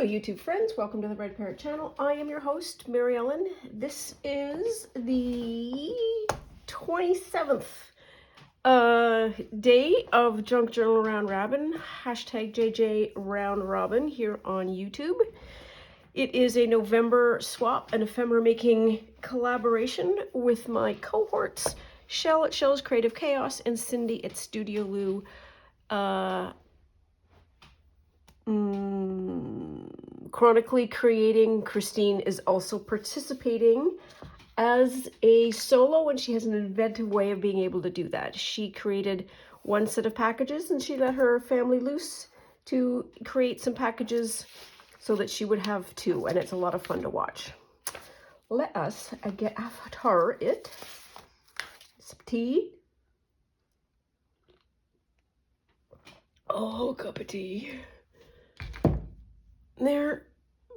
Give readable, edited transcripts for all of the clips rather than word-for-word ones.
Hello YouTube friends, welcome to the Red Parrot channel. I am your host, Mary Ellen. This is the 27th day of Junk Journal Round Robin, hashtag JJ Round Robin here on YouTube. It is a November swap and ephemera making collaboration with my cohorts, Shell at Shell's Creative Chaos and Cindy at Studio Lou. Chronically Creating, Christine is also participating as a solo, and she has an inventive way of being able to do that. She created one set of packages and she let her family loose to create some packages so that she would have two, and it's a lot of fun to watch. Let us get after it. Some tea. Oh, cup of tea. There,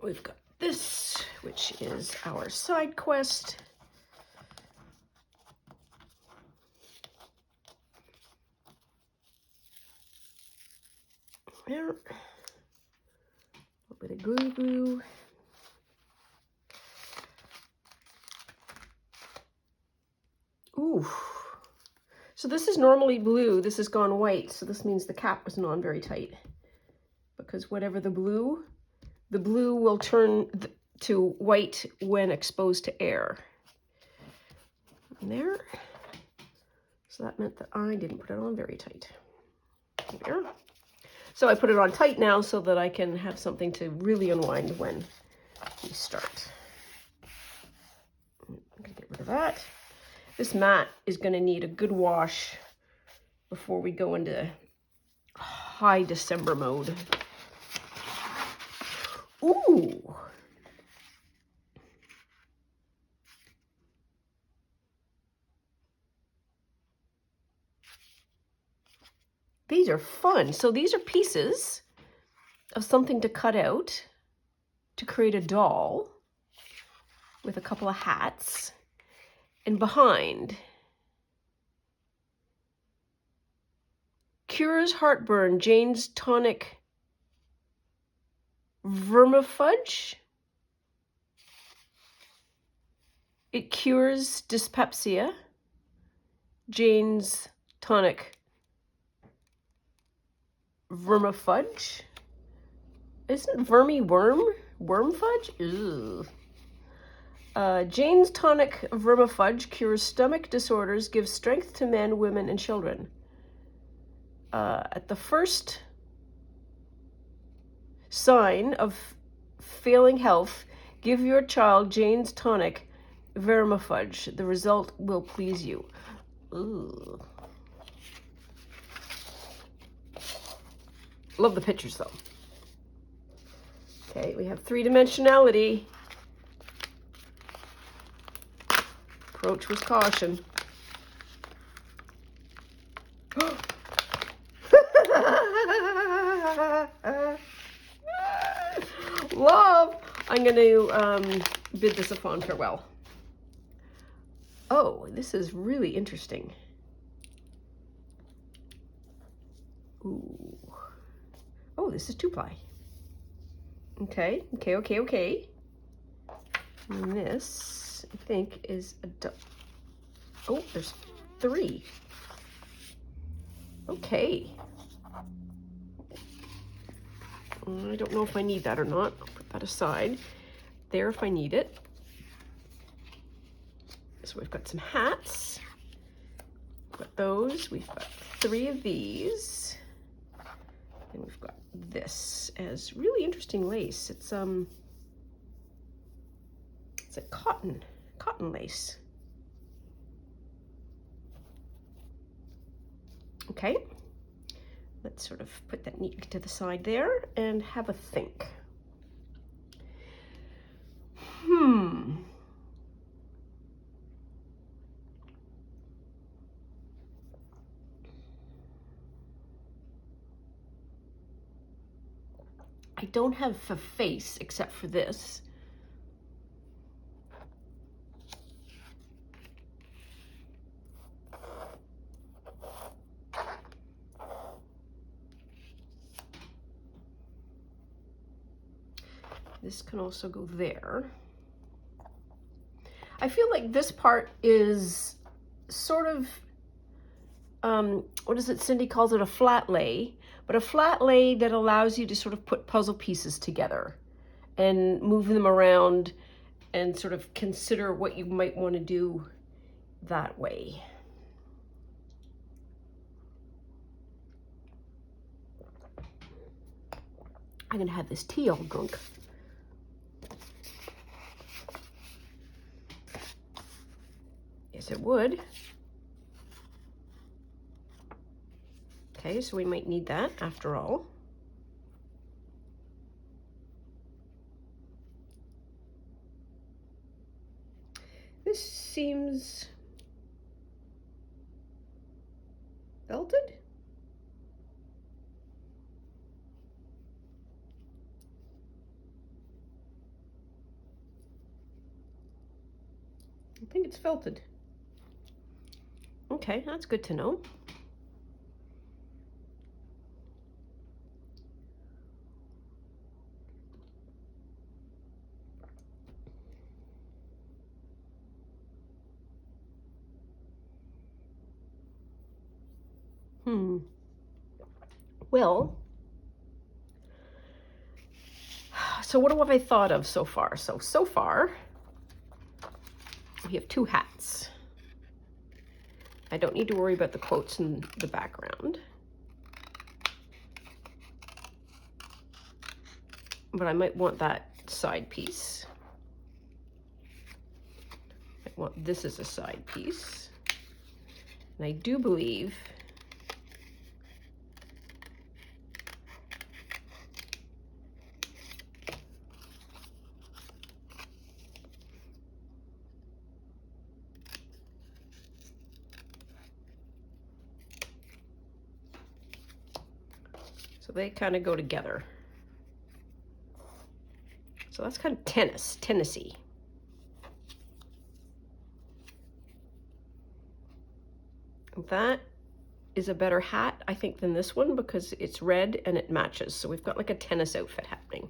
we've got this, which is our side quest. There, a little bit of glue. Ooh. So this is normally blue. This has gone white, so this means the cap was not very tight. Because whatever the blue will turn to white when exposed to air. And there. So that meant that I didn't put it on very tight. There. So I put it on tight now so that I can have something to really unwind when we start. I'm going to get rid of that. This mat is going to need a good wash before we go into high December mode. Ooh. These are fun. So these are pieces of something to cut out to create a doll with a couple of hats. And behind, cures heartburn, Jane's tonic vermifudge. It cures dyspepsia, Jane's tonic vermifudge. Isn't worm fudge? Ugh. Jane's tonic vermifudge cures stomach disorders, gives strength to men, women, and children. At the first sign of failing health, give your child Jane's tonic vermifudge. The result will please you. Ooh. Love the pictures though. Okay, we have three-dimensionality. Approach with caution. Love! I'm going to bid this a fond farewell. Oh, this is really interesting. Ooh. Oh, this is 2-ply. Okay. And this, I think, is a... Oh, there's 3. Okay. I don't know if I need that or not. I'll put that aside. There if I need it. So we've got some hats. We've got those. We've got 3 of these. And we've got this as really interesting lace. It's a cotton lace. Okay. Let's sort of put that neatly to the side there and have a think. I don't have a face except for this. This can also go there. I feel like this part is sort of, what is it, Cindy calls it a flat lay, but a flat lay that allows you to sort of put puzzle pieces together and move them around and sort of consider what you might want to do that way. I'm gonna have this tea all drunk. Yes, it would. Okay, so we might need that after all. This seems belted. I think it's felted. Okay, that's good to know. Well, so what have I thought of so far? So far, we have two hats. I don't need to worry about the quotes in the background. But I might want that side piece. I want this as a side piece. And I do believe so they kind of go together. So that's kind of tennis-y. That is a better hat, I think, than this one because it's red and it matches. So we've got like a tennis outfit happening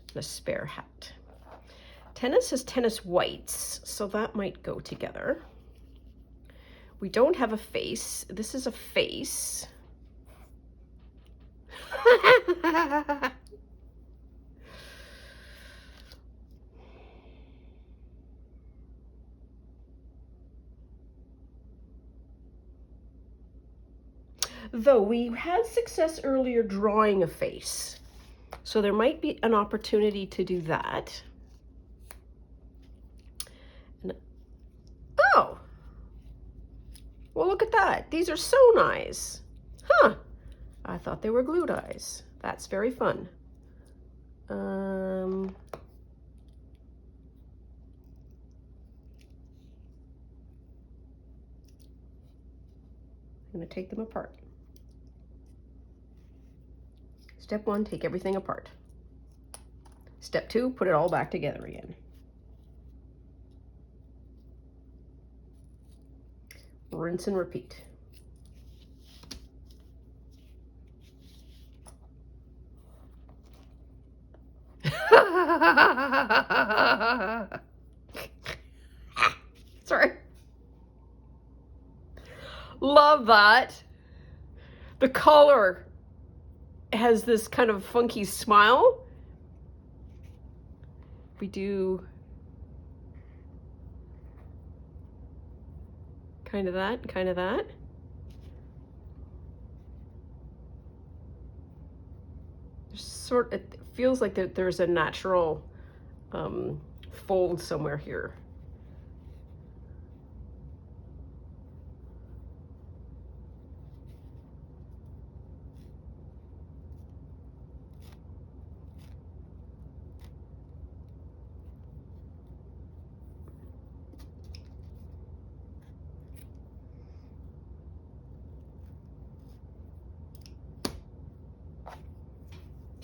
and a spare hat. Tennis is tennis whites, so that might go together. We don't have a face. This is a face. Though we had success earlier drawing a face, so there might be an opportunity to do that. And, oh, well, look at that. These are sewn eyes. Huh. I thought they were glued eyes. That's very fun. I'm going to take them apart. Step 1, take everything apart. Step 2, put it all back together again. Rinse and repeat. Sorry. Love that. The color has this kind of funky smile. We do kind of that, kind of that. It feels like that there's a natural fold somewhere here.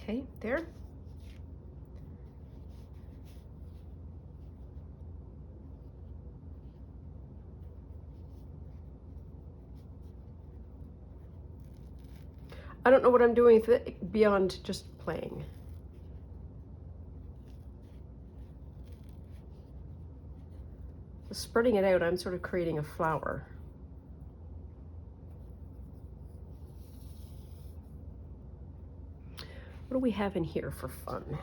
Okay, there. I don't know what I'm doing with it beyond just playing. So spreading it out, I'm sort of creating a flower. What do we have in here for fun?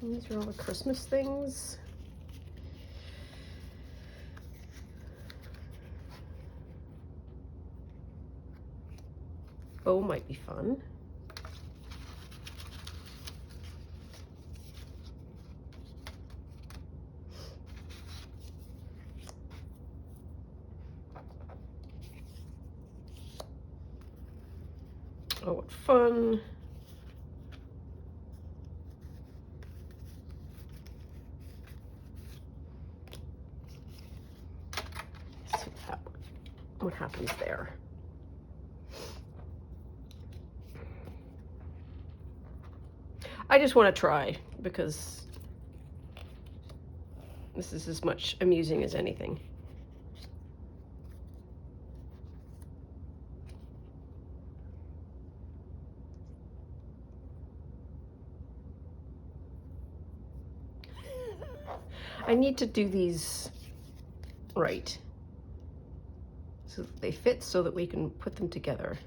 These are all the Christmas things. Bow might be fun. Oh, what fun. Let's see what happens there. I just want to try because this is as much amusing as anything. I need to do these right so that they fit so that we can put them together.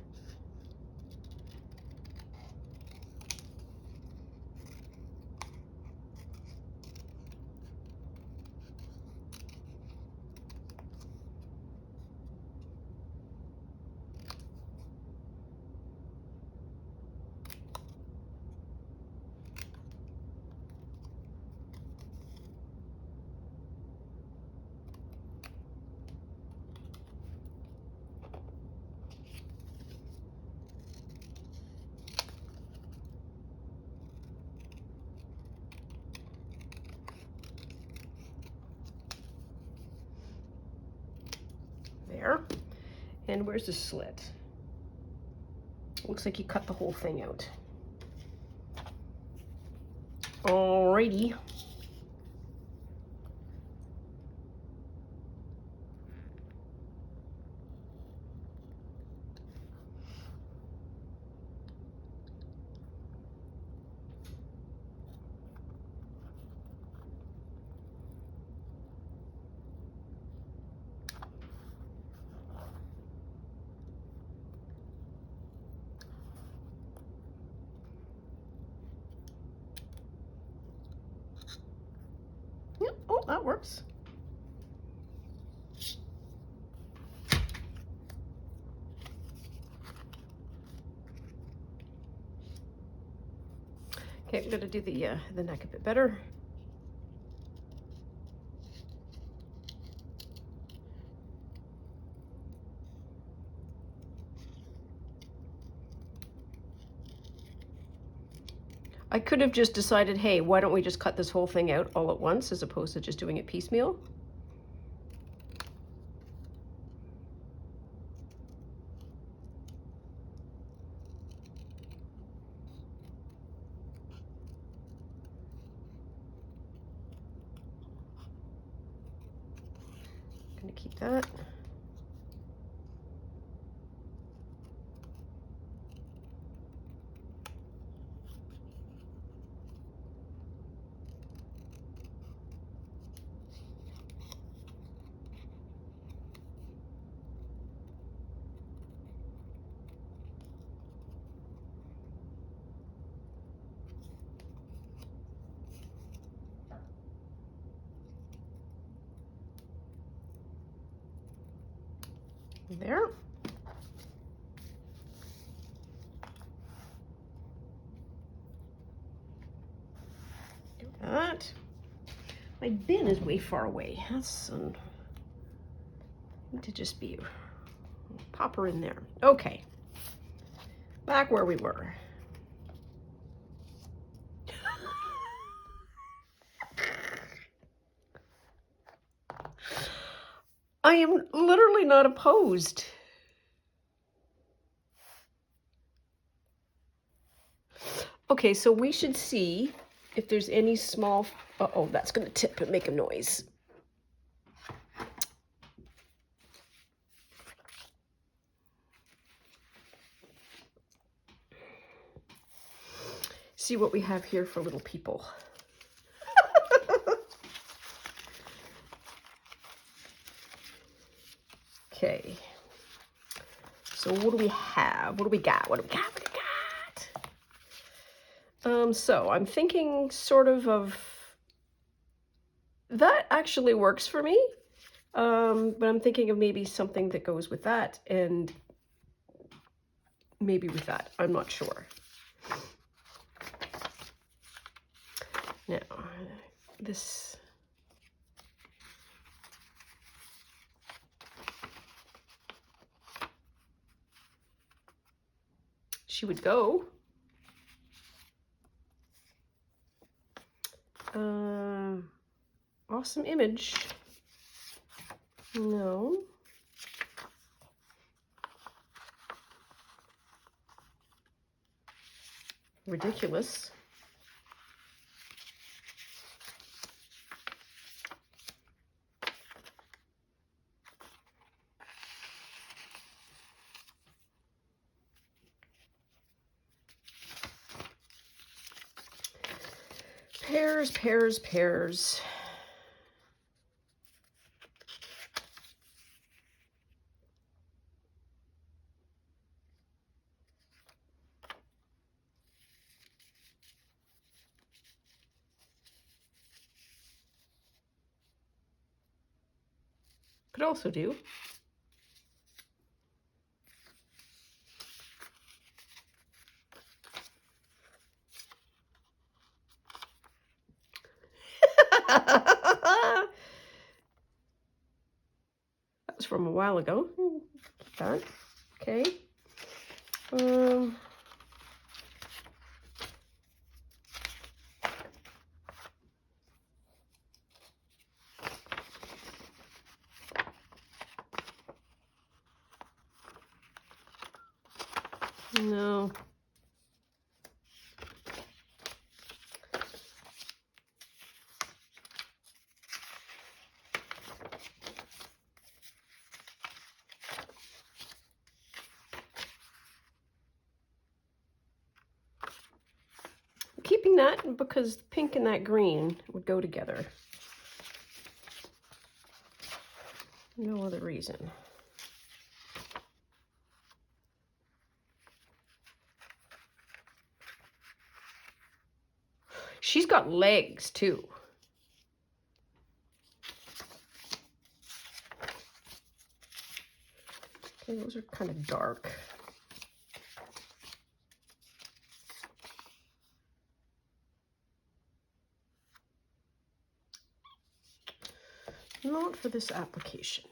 There. And where's the slit? Looks like you cut the whole thing out. Alrighty. Yeah, oh, that works. Okay, I'm gonna do the neck a bit better. I could have just decided, hey, why don't we just cut this whole thing out all at once as opposed to just doing it piecemeal? Gonna keep that. There. Do that. My bin is way far away. That's need to just be pop her in there. Okay. Back where we were. I am literally not opposed. Okay, so we should see if there's any small, uh-oh, that's gonna tip and make a noise. See what we have here for little people. Okay. So what do we have? What do we got? What do we got? What do we got? So I'm thinking sort of that actually works for me. But I'm thinking of maybe something that goes with that and maybe with that. I'm not sure. Now, this... She would go. Awesome image. No. Ridiculous. Pears, pears, pears. Could also do. That was from a while ago. Keep that. Okay. No. Keeping that because pink and that green would go together. No other reason. She's got legs too. Okay, those are kind of dark. Not for this application.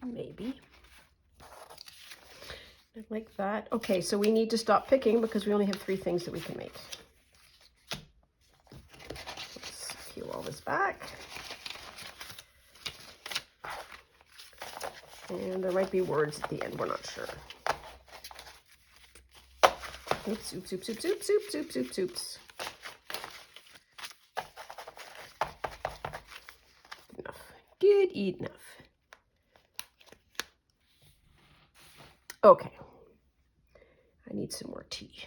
Maybe. Like that. Okay, so we need to stop picking because we only have 3 things that we can make. Let's peel all this back. And there might be words at the end, we're not sure. Oops, oops, oops, oops, oops, oops, oops, oops, oops. Enough. Good enough. Okay. I need some more tea.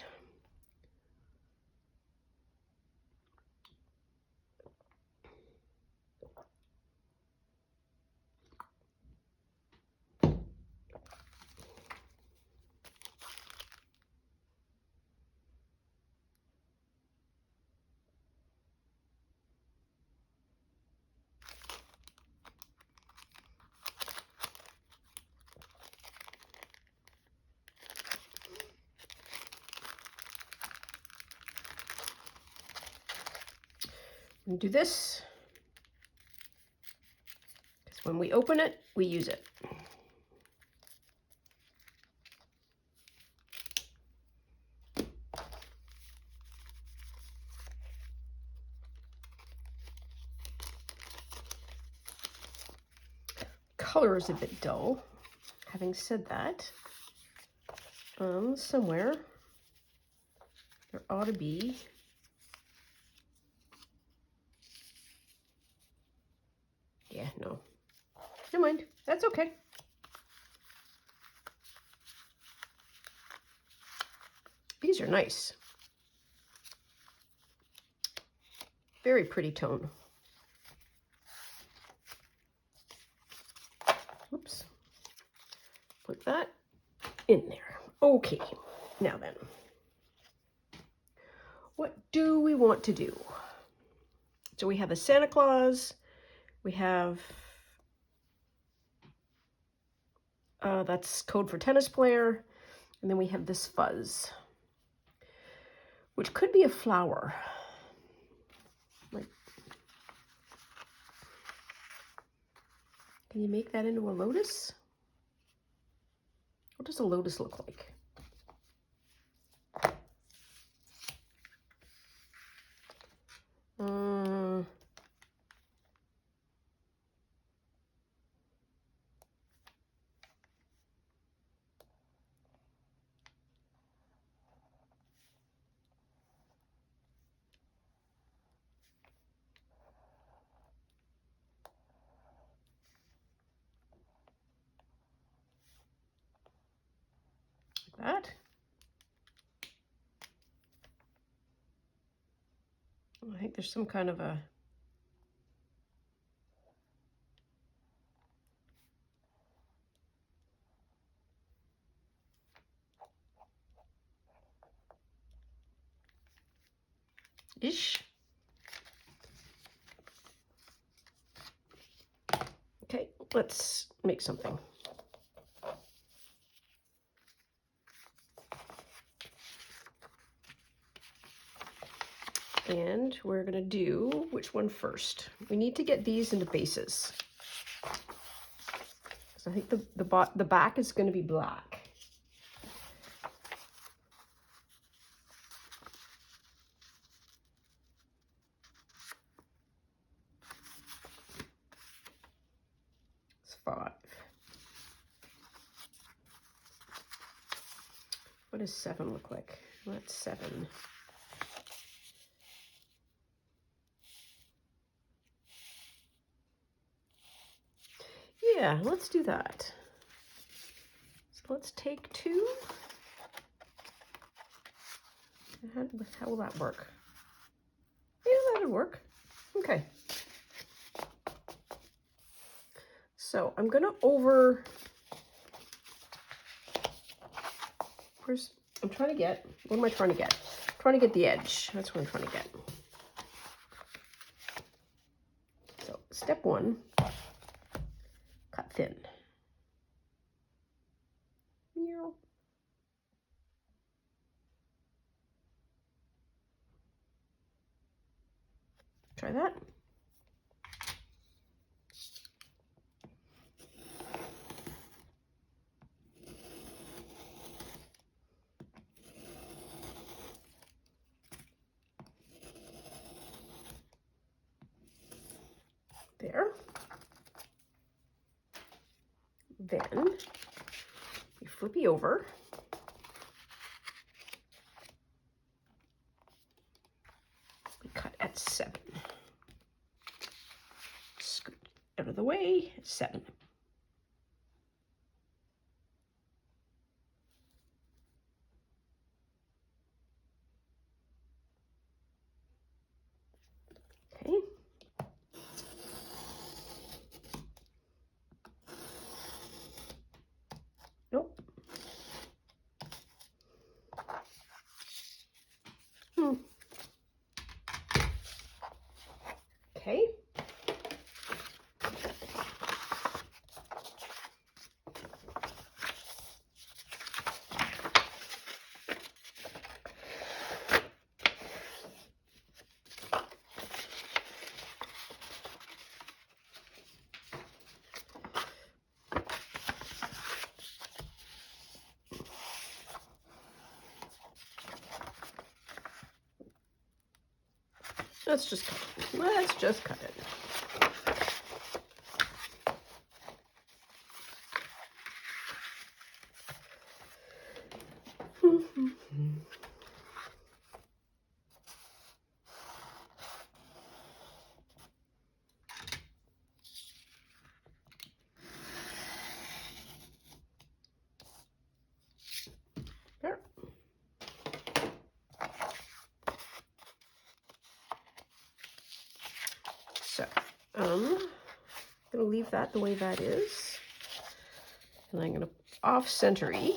And do this, because when we open it, we use it. color is a bit dull. Having said that, somewhere there ought to be no. Never mind. That's okay. These are nice. Very pretty tone. Oops. Put that in there. Okay. Now then, what do we want to do? So we have a Santa Claus. We have that's code for tennis player. And then we have this fuzz, which could be a flower. Like, can you make that into a lotus? What does a lotus look like? That. I think there's some kind of a ish. Okay, let's make something. And we're going to do which one first? We need to get these into bases. So I think the back is going to be black. It's 5. What does 7 look like? Well, that's 7. Yeah, let's do that. So let's take 2. How will that work? Yeah, that'll work. Okay. So I'm gonna I'm trying to get, what am I trying to get? I'm trying to get the edge. That's what I'm trying to get. So step 1, cut thin. Try that. There. Then you flippy over. We cut at 7. Scoot out of the way, 7. Okay. Nope. Okay. Let's just cut it. Let's just cut it. There. So, I'm going to leave that the way that is. And I'm going to off-centery.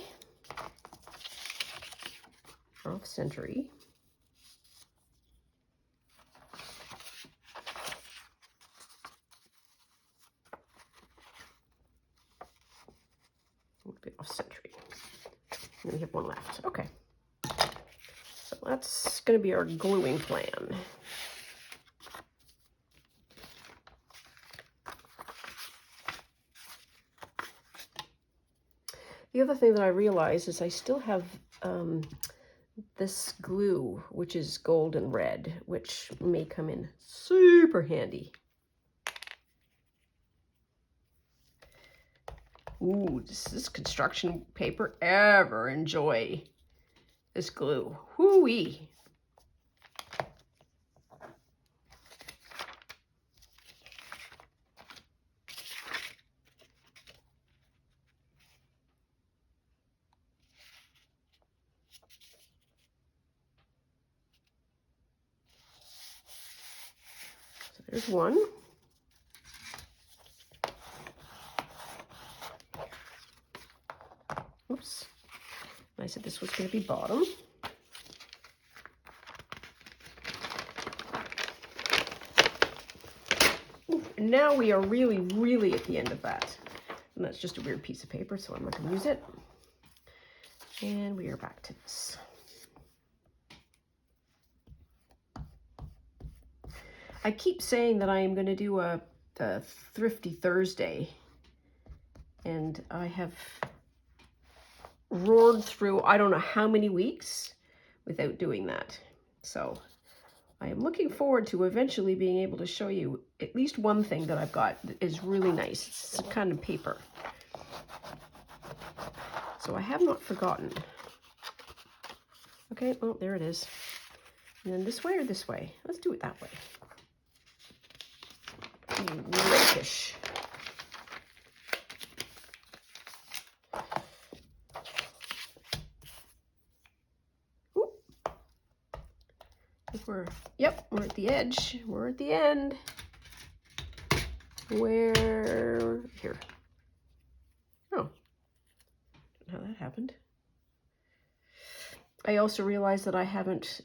Off-centery. Off-centery. And we have one left. Okay. So that's going to be our gluing plan. The other thing that I realize is I still have this glue, which is gold and red, which may come in super handy. Ooh, does this construction paper ever enjoy this glue? Whoo-wee. So there's one. Oops. I said this was going to be bottom. Ooh, and now we are really, really at the end of that. And that's just a weird piece of paper, so I'm not going to use it. And we are back to this. I keep saying that I am going to do a Thrifty Thursday, and I have roared through I don't know how many weeks without doing that. So I am looking forward to eventually being able to show you at least one thing that I've got that is really nice. It's some kind of paper. So I have not forgotten. Okay, well, there it is. And then this way or this way? Let's do it that way. Rakish. We're at the edge. We're at the end. Where? Here. Oh. How that happened. I also realized that I haven't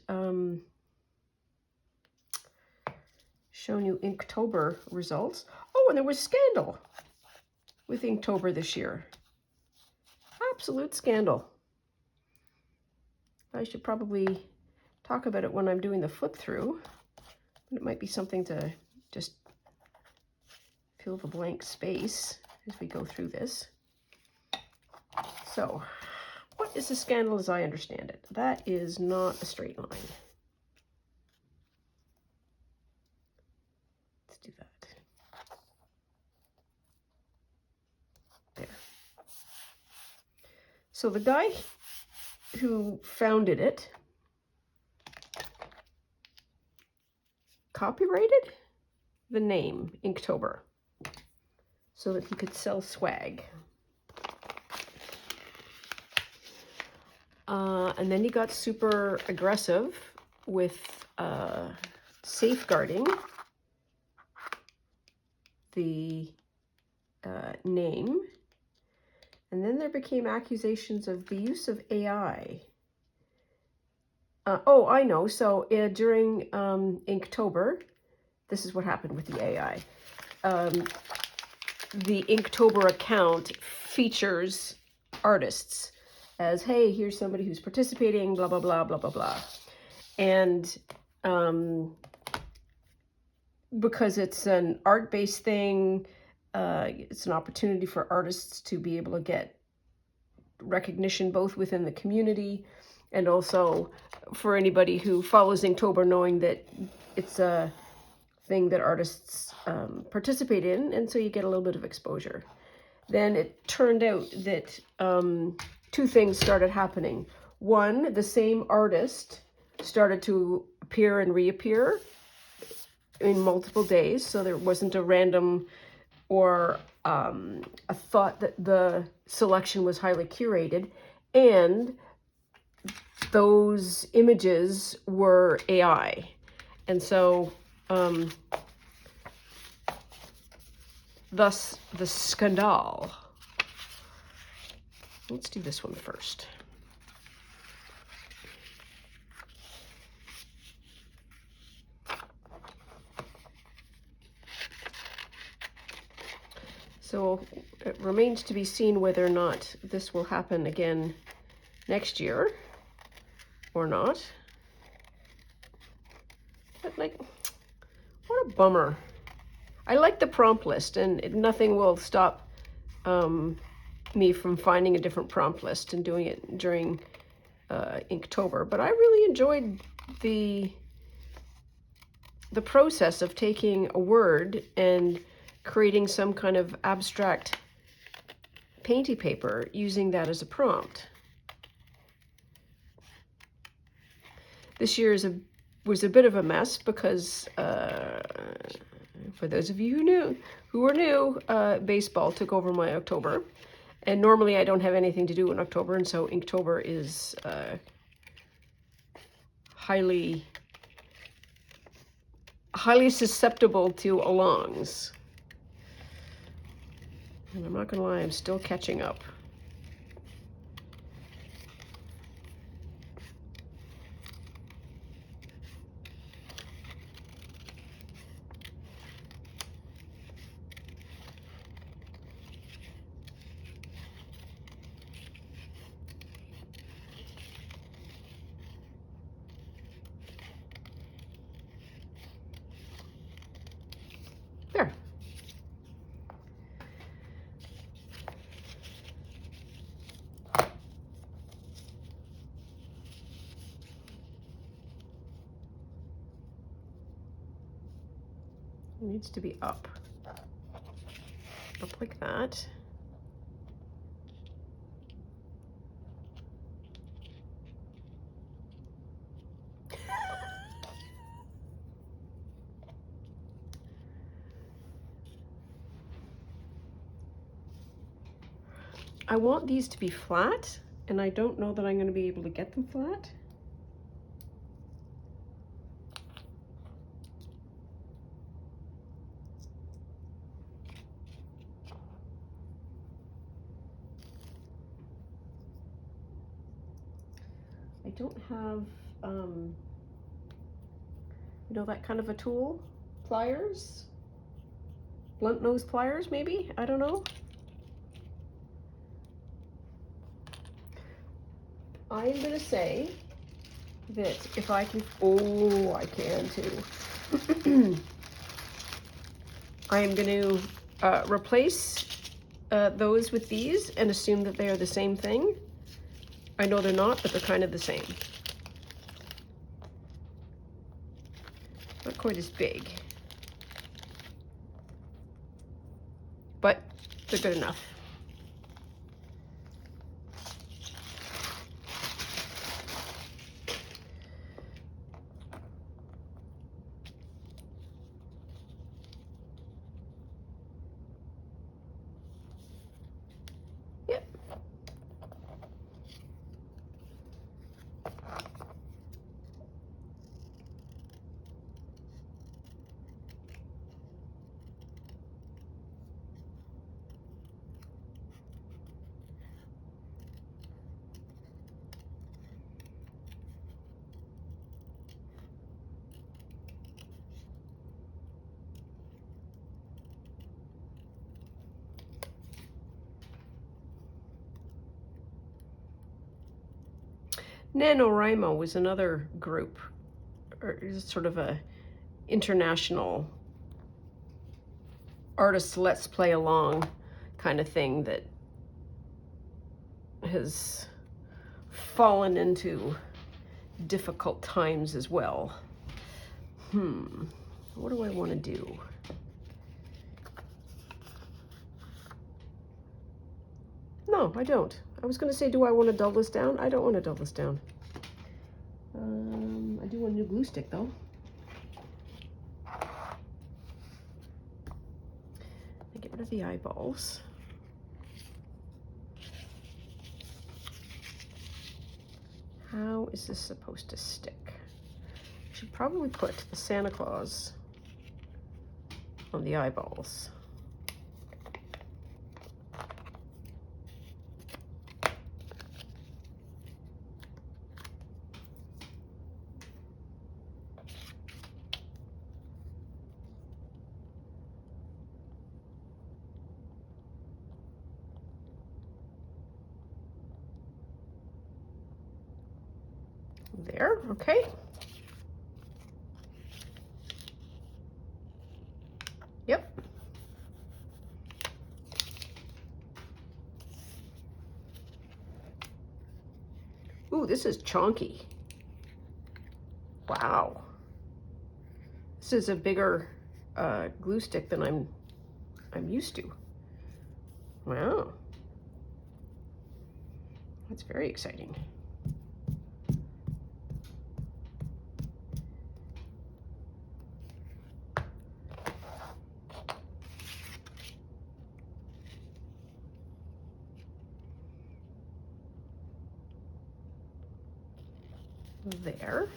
shown you Inktober results. Oh, and there was scandal with Inktober this year. Absolute scandal. I should probably talk about it when I'm doing the flip through. It might be something to just fill the blank space as we go through this. So, what is the scandal as I understand it? That is not a straight line. Let's do that. There. So the guy who founded it copyrighted the name Inktober so that he could sell swag. And then he got super aggressive with safeguarding the name. And then there became accusations of the use of AI. Oh, I know. So during Inktober, this is what happened with the AI. The Inktober account features artists as, hey, here's somebody who's participating, blah, blah, blah, blah, blah, blah. And because it's an art-based thing, it's an opportunity for artists to be able to get recognition both within the community and also for anybody who follows Inktober, knowing that it's a thing that artists participate in, and so you get a little bit of exposure. Then it turned out that two things started happening. One, the same artist started to appear and reappear in multiple days, so there wasn't a random or a thought that the selection was highly curated, and those images were AI. And so thus the scandal. Let's do this one first. So it remains to be seen whether or not this will happen again next year or not. But like, what a bummer. I like the prompt list, and nothing will stop me from finding a different prompt list and doing it during Inktober. But I really enjoyed the process of taking a word and creating some kind of abstract painty paper using that as a prompt. This year was a bit of a mess because for those of you who were new, baseball took over my October. And normally I don't have anything to do in October, and so Inktober is highly susceptible to alongs. And I'm not gonna lie, I'm still catching up. There. It needs to be up like that. I want these to be flat, and I don't know that I'm going to be able to get them flat. I don't have, you know, that kind of a tool, pliers, blunt nose pliers maybe, I don't know. I'm gonna say that if I can, oh, I can too. I am going to replace those with these and assume that they are the same thing. I know they're not, but they're kind of the same. Not quite as big, but they're good enough. Yep. NaNoWriMo was another group, or sort of a international artists let's play along kind of thing that has fallen into difficult times as well. What do I want to do? No, I don't. I was going to say, do I want to dull this down? I don't want to dull this down. I do want a new glue stick though. I get rid of the eyeballs. How is this supposed to stick? I should probably put the Santa Claus on the eyeballs. There, okay. Yep. Ooh, this is chunky. Wow. This is a bigger glue stick than I'm used to. Wow. That's very exciting. There.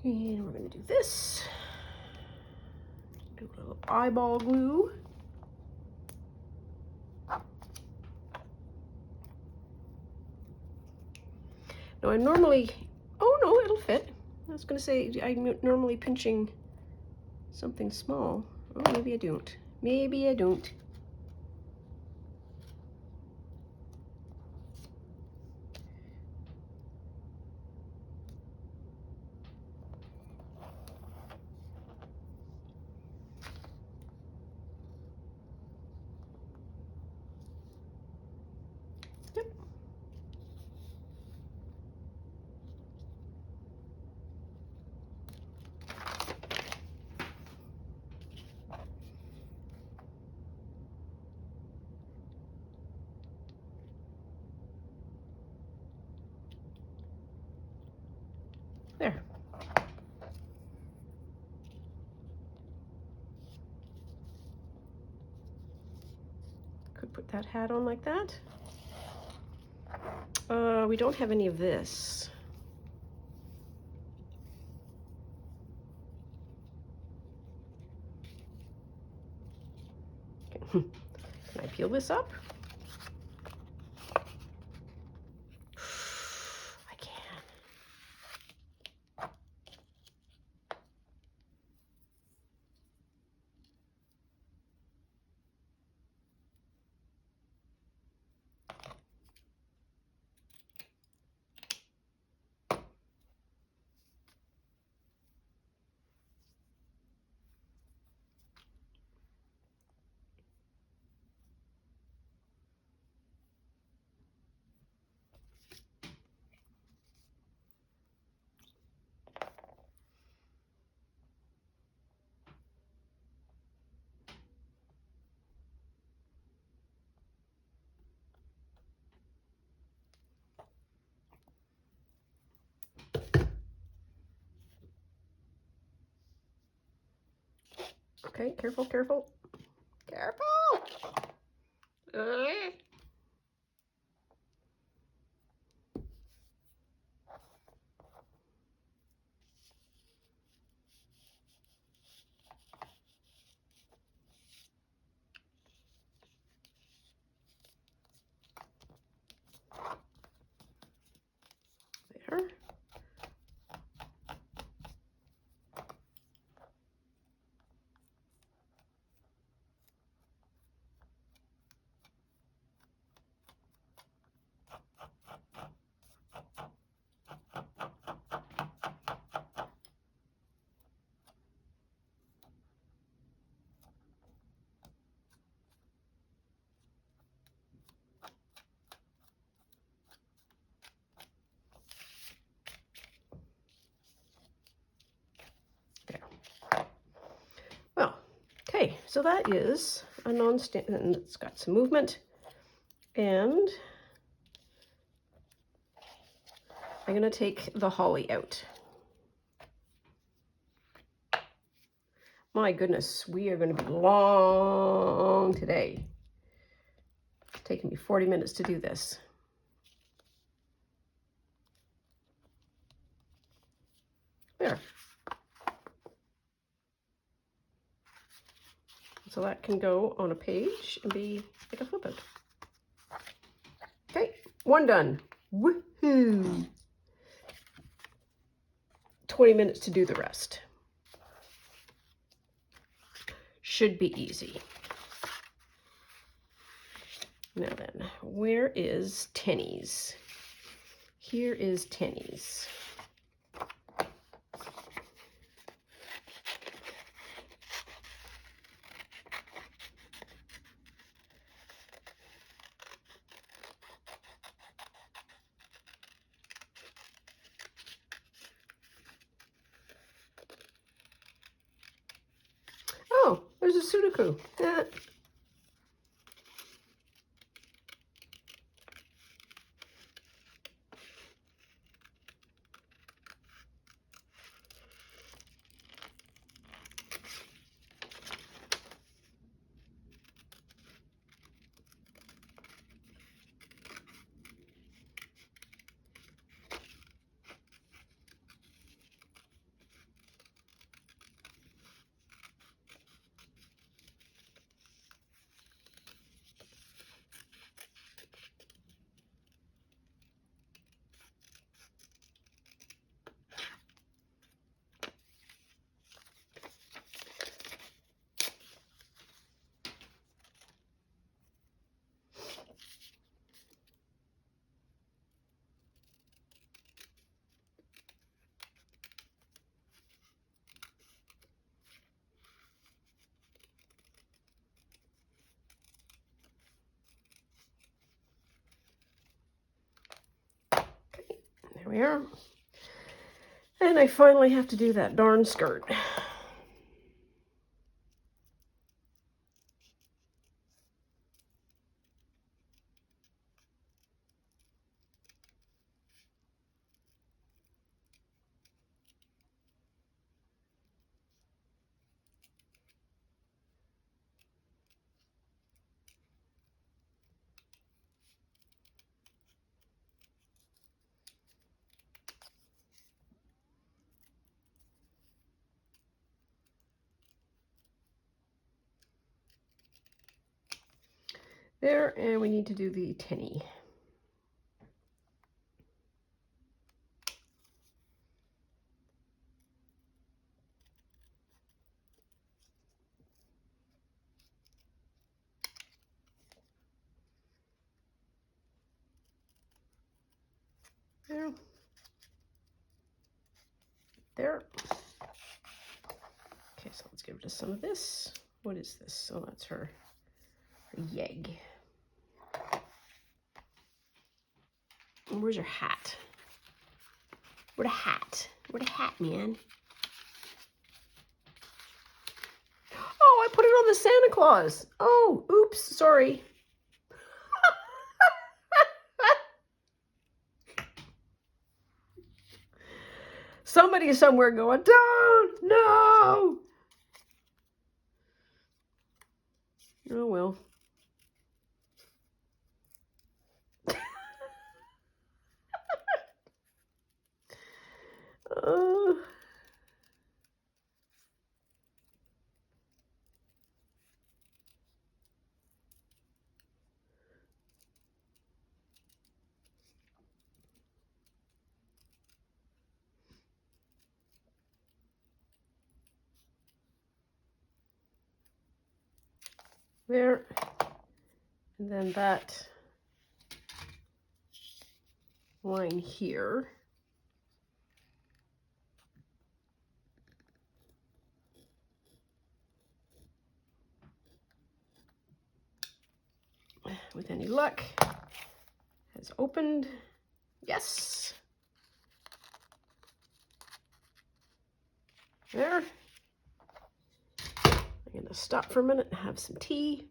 And we're going to do this. Do a little eyeball glue. Now I'm normally, oh no, it'll fit. I was going to say I'm normally pinching something small. Oh, maybe I don't. Maybe I don't. Yep. There. Could put that hat on like that. We don't have any of this. Okay. Can I peel this up? I can. Okay, careful, careful. Careful! There. So that is a non-stick, and it's got some movement. And I'm going to take the holly out. My goodness, we are going to be long today. It's taken me 40 minutes to do this. There. So that can go on a page and be like a flip out. Okay, one done. Woohoo! 20 minutes to do the rest. Should be easy. Now then, where is Tenny's? Here is Tenny's. Oh, there's a Sudoku. There we are. And I finally have to do that darn skirt. There, and we need to do the Tenny. There. There. Okay, so let's get rid of some of this. What is this? Oh, that's her yegg. And where's your hat? Where the hat? Where the hat, man? Oh, I put it on the Santa Claus. Oh, oops, sorry. Somebody somewhere going, don't, no. Oh, well. There. And then that line here. With any luck, has opened. Yes. There. I'm I'm gonna stop for a minute and have some tea.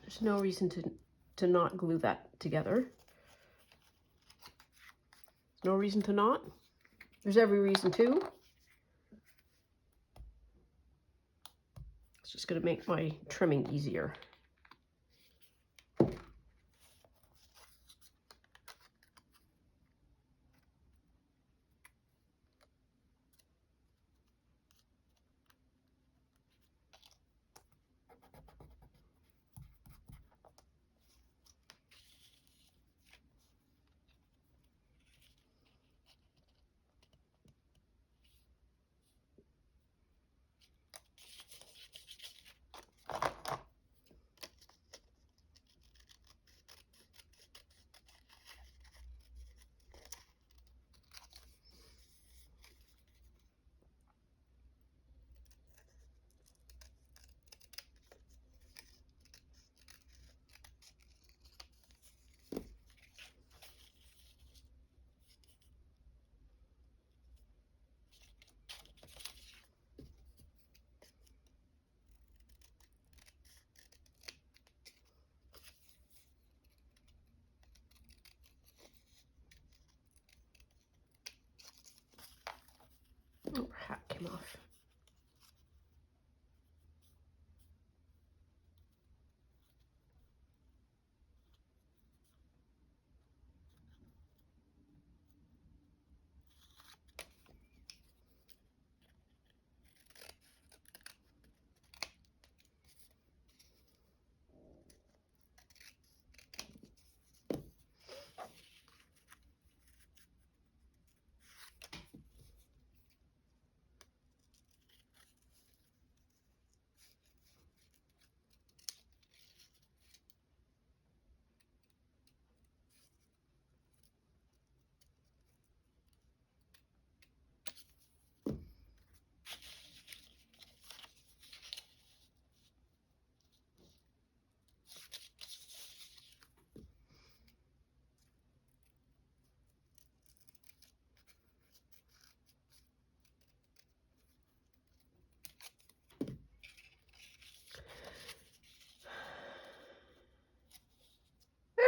There's no reason to not glue that together. There's no reason to not. There's every reason to. It's just going to make my trimming easier. Oh, her hat came off.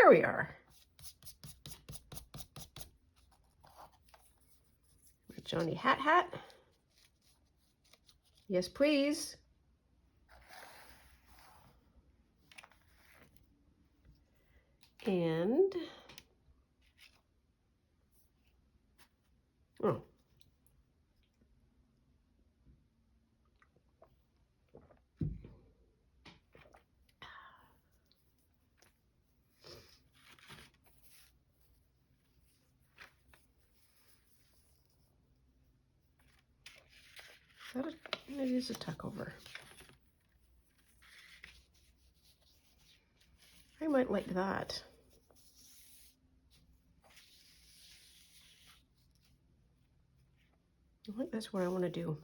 There we are. Johnny hat. Yes, please. And oh. It is a tuck over. I might like that. I think that's what I want to do.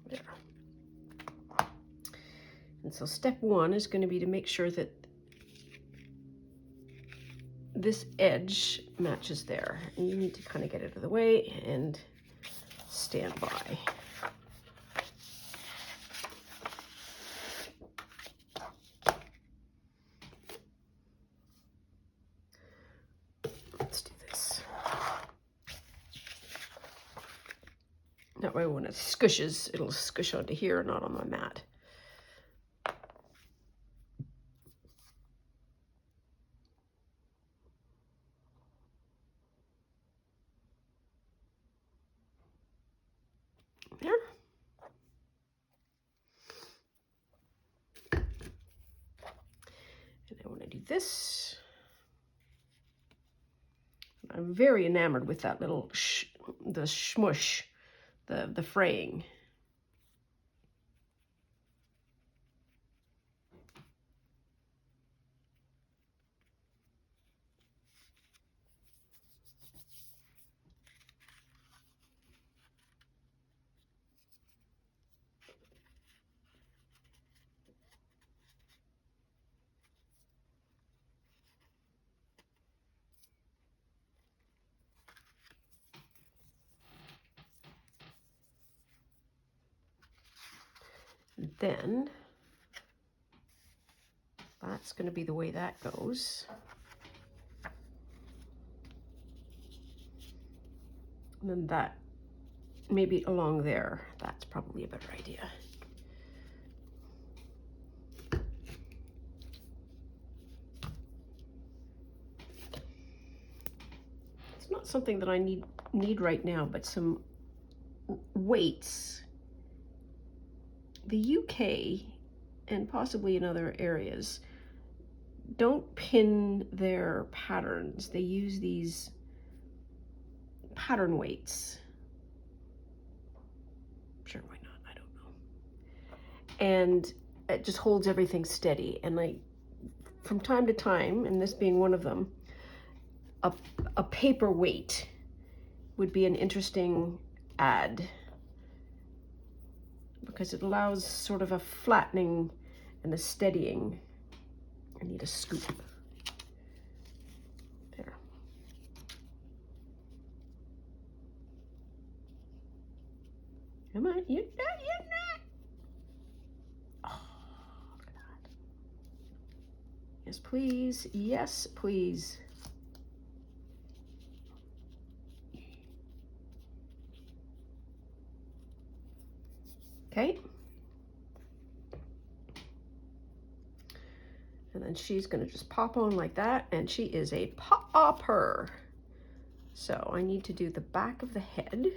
There. And so step one is going to be to make sure that this edge matches there. And you need to kind of get it out of the way and stand by. Let's do this. That way when it squishes, it'll squish onto here, not on my mat. There. And I want to do this. I'm very enamored with that little the smush, the fraying. And then that's going to be the way that goes. And then that maybe along there. That's probably a better idea. It's not something that I need right now, but some weights. The UK and possibly in other areas don't pin their patterns. They use these pattern weights. Sure, why not? I don't know. And it just holds everything steady. And like from time to time, and this being one of them, a paper weight would be an interesting add, because it allows sort of a flattening and a steadying. I need a scoop. There. Come on, you're not. Oh, look at that. Yes, please. Yes, please. Okay. And then she's going to just pop on like that, and she is a popper. So I need to do the back of the head.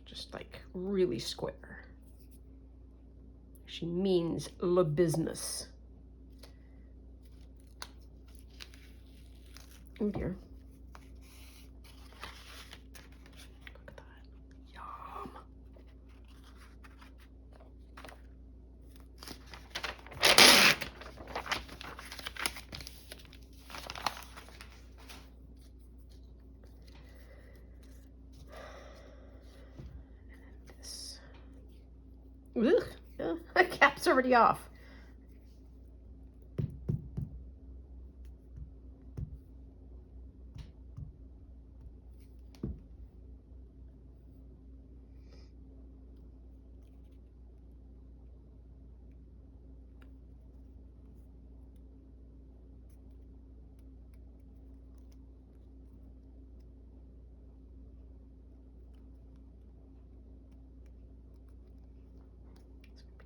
Just like really square. She means le business. Oh dear. Look at that. Yum. And then this. Ugh, the cap's already off.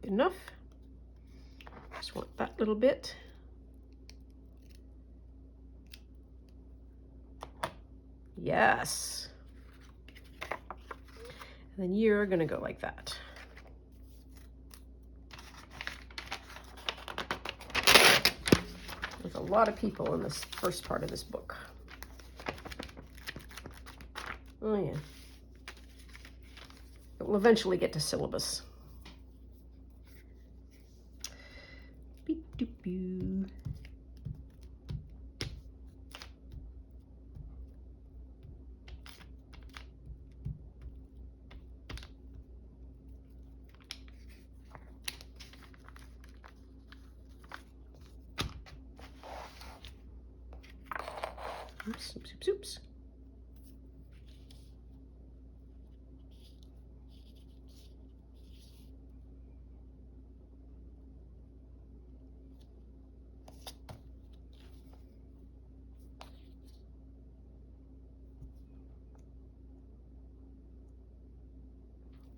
Good enough. Just want that little bit. Yes. And then you're gonna go like that. There's a lot of people in this first part of this book. Oh yeah. It will eventually get to syllabus. Beep doop boo. Oops, oops, oops, oops.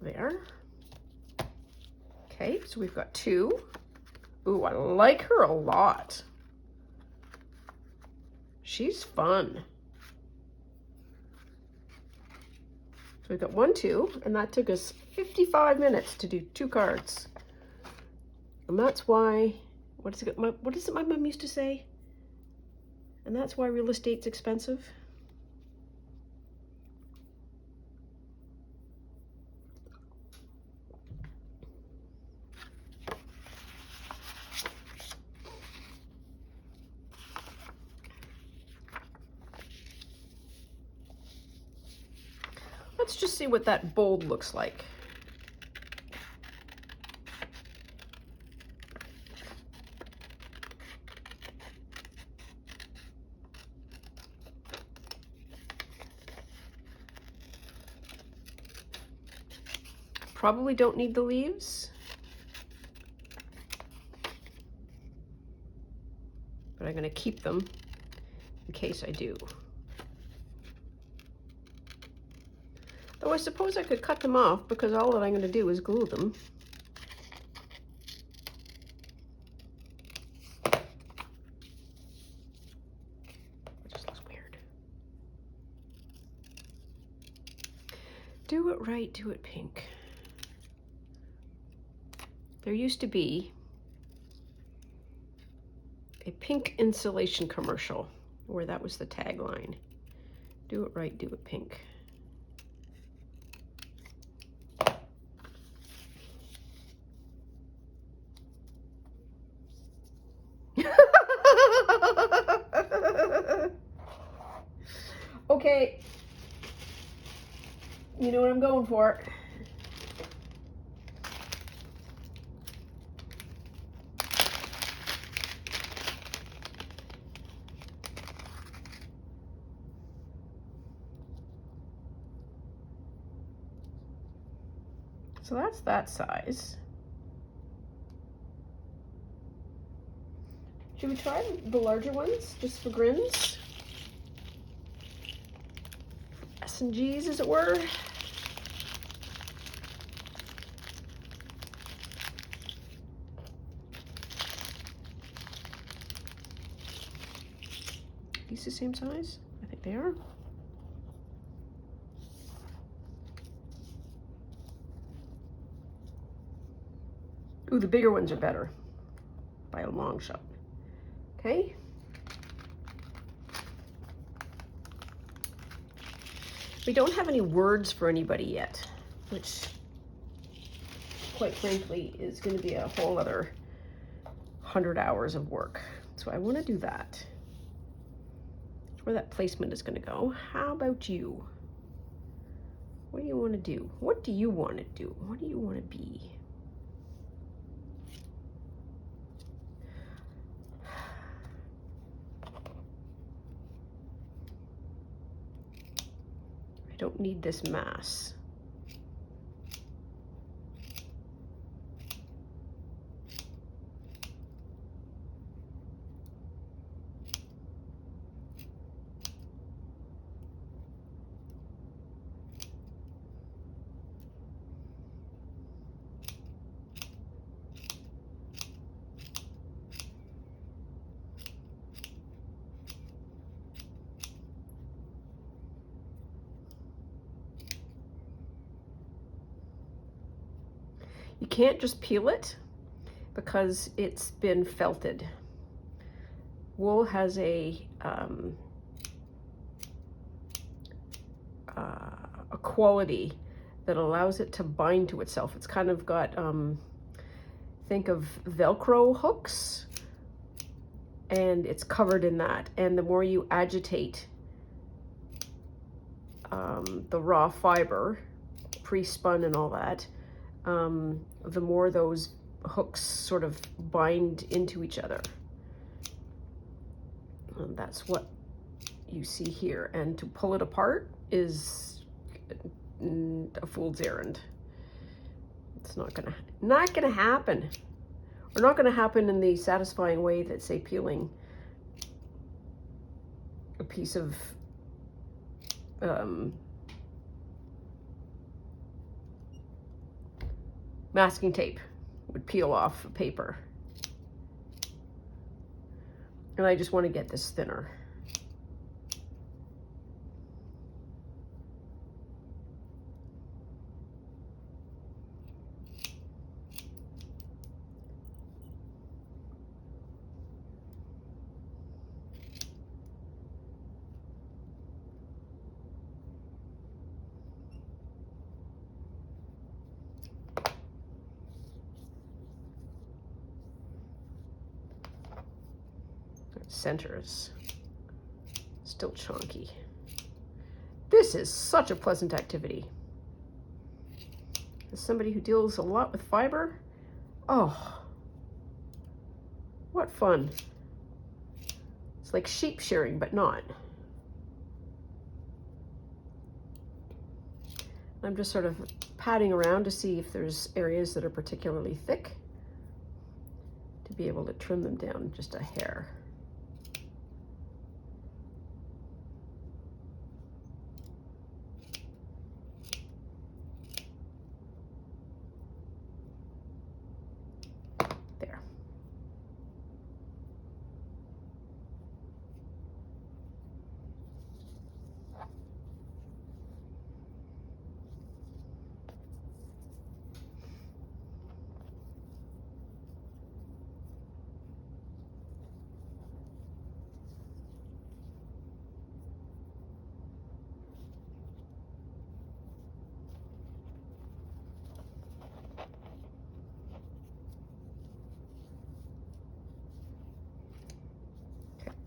There. Okay, so we've got two. Ooh, I like her a lot. She's fun. So we've got 1, 2, and that took us 55 minutes to do 2 cards. And that's why, what is it my mom used to say? And that's why real estate's expensive. Let's just see what that bold looks like. Probably don't need the leaves, but I'm going to keep them in case I do. Though I suppose I could cut them off because all that I'm going to do is glue them. It just looks weird. Do it right, do it pink. There used to be a pink insulation commercial where that was the tagline. Do it right, do it pink. Okay, you know what I'm going for. So that's that size. Should we try the larger ones, just for grins? S&Gs, as it were. These the same size? I think they are. Ooh, the bigger ones are better by a long shot. Okay. We don't have any words for anybody yet, which quite frankly is going to be a whole other 100 hours of work. So I want to do that. That's where that placement is going to go. How about you? What do you want to do? What do you want to do? What do you want to be? I don't need this mass. You can't just peel it because it's been felted. Wool has a quality that allows it to bind to itself. It's kind of got, think of Velcro hooks, and it's covered in that. And the more you agitate the raw fiber, pre-spun and all that, the more those hooks sort of bind into each other. And that's what you see here. And to pull it apart is a fool's errand. It's not gonna happen. Or not gonna happen in the satisfying way that, say, peeling a piece of masking tape would peel off paper. And I just want to get this thinner. Center is still chunky. This is such a pleasant activity. As somebody who deals a lot with fiber, oh, what fun. It's like sheep shearing, but not. I'm just sort of patting around to see if there's areas that are particularly thick, to be able to trim them down just a hair. There.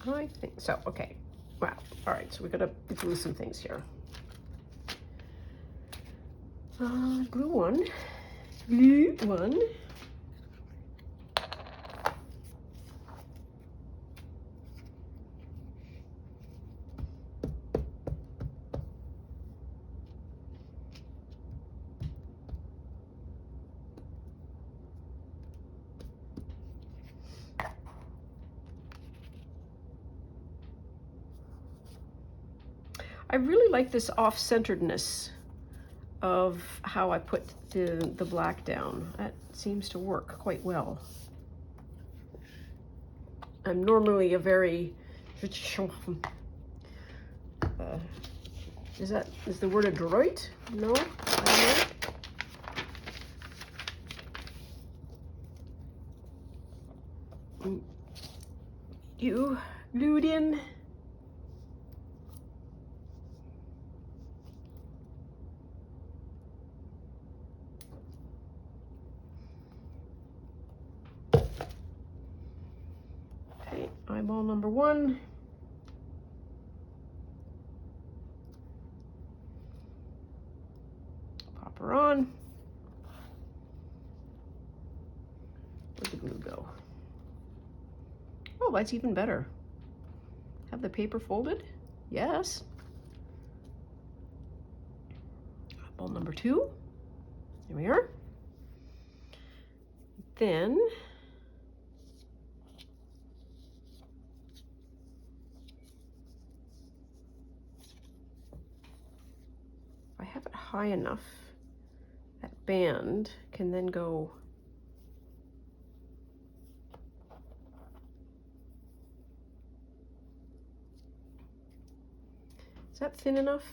I think so. Okay. Wow. All right. So we're gonna glue some things here. Glue one. Glue one. I really like this off-centeredness of how I put the black down. That seems to work quite well. I'm normally a very is the word adroit? No, I don't know. You glued in. Okay, eyeball number one. Pop her on. Where'd the glue go? Oh, that's even better. Have the paper folded? Yes. Eyeball number two. There we are. Then if I have it high enough, that band can then go Is that thin enough?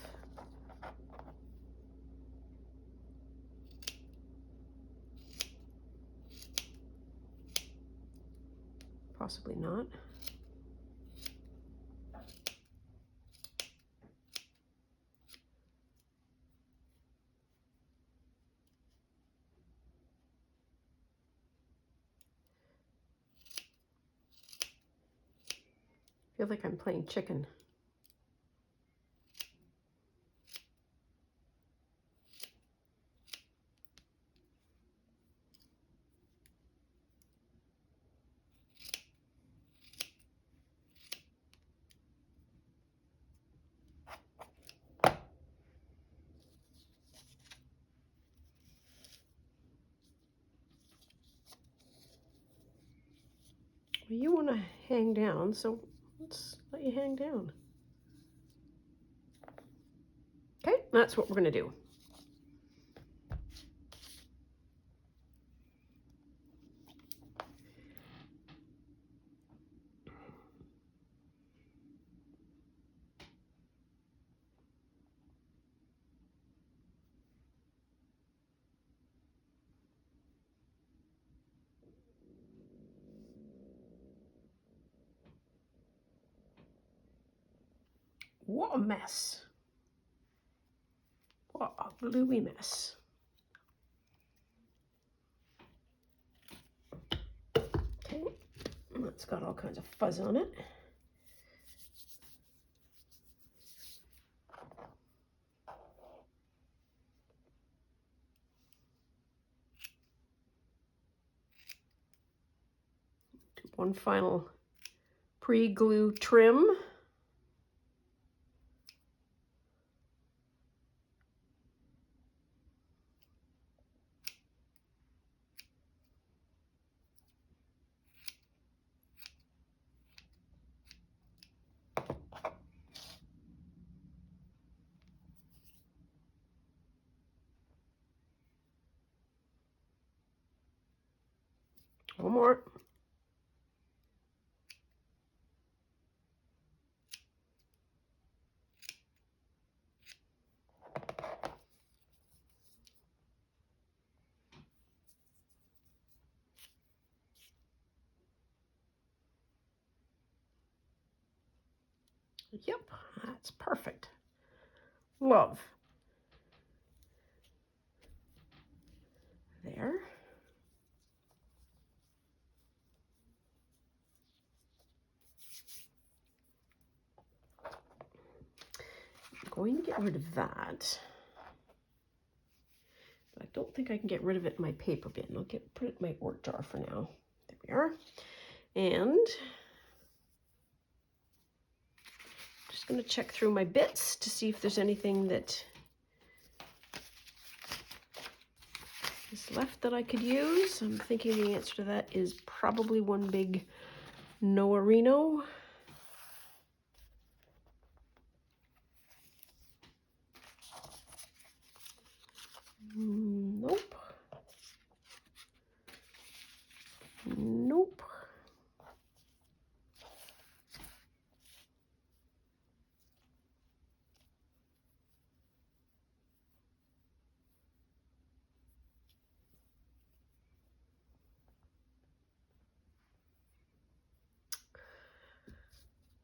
Possibly not. I feel like I'm playing chicken. Well, you want to hang down, so let's let you hang down. Okay, that's what we're going to do. What a mess. What a gluey mess. Okay, that's got all kinds of fuzz on it. Do one final pre-glue trim. One more. Yep, that's perfect. Love. There. I'm going to get rid of that. But I don't think I can get rid of it in my paper bin. I'll put it in my work jar for now. There we are. And just going to check through my bits to see if there's anything that is left that I could use. I'm thinking the answer to that is probably one big no-a-reno. Nope. Nope.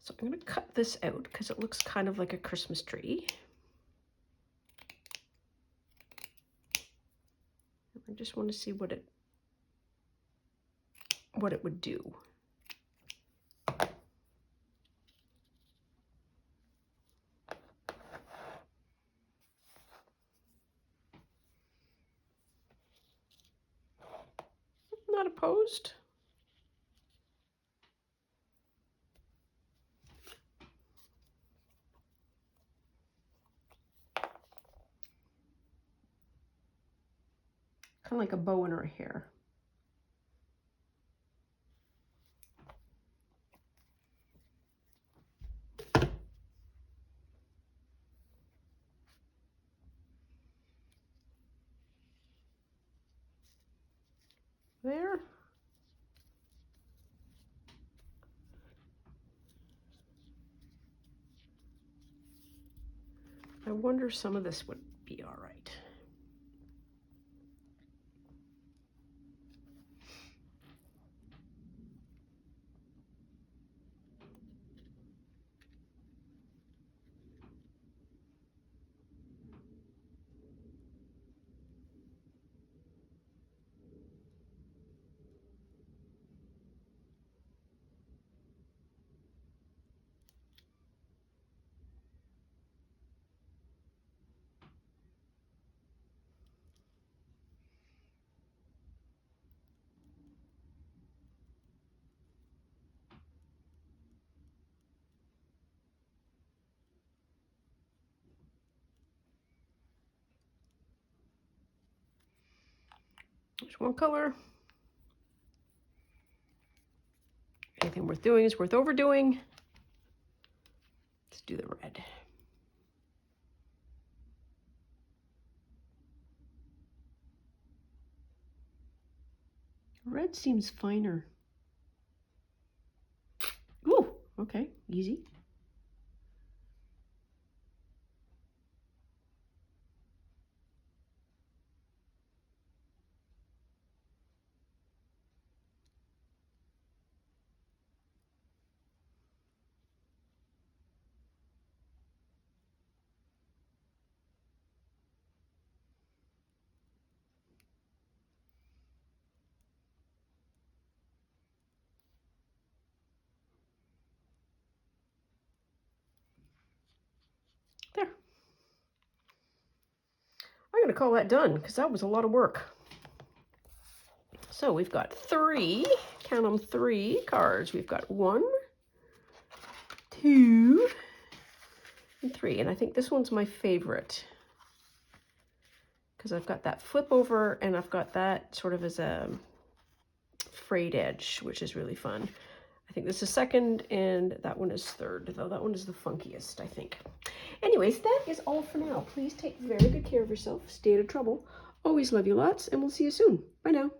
So I'm going to cut this out because it looks kind of like a Christmas tree. I just want to see what it would do. Not opposed. Kind of like a bow in her hair. There. I wonder if some of this would be all right. There's one color. Anything worth doing is worth overdoing. Let's do the red. Red seems finer. Ooh, okay, easy. There. I'm going to call that done because that was a lot of work. So we've got 3, count them, 3 cards. We've got 1, 2, and 3. And I think this one's my favorite because I've got that flip over and I've got that sort of as a frayed edge, which is really fun. I think this is second and that one is third, though that one is the funkiest, I think. Anyways, that is all for now. Please take very good care of yourself. Stay out of trouble. Always love you lots, and we'll see you soon. Bye now.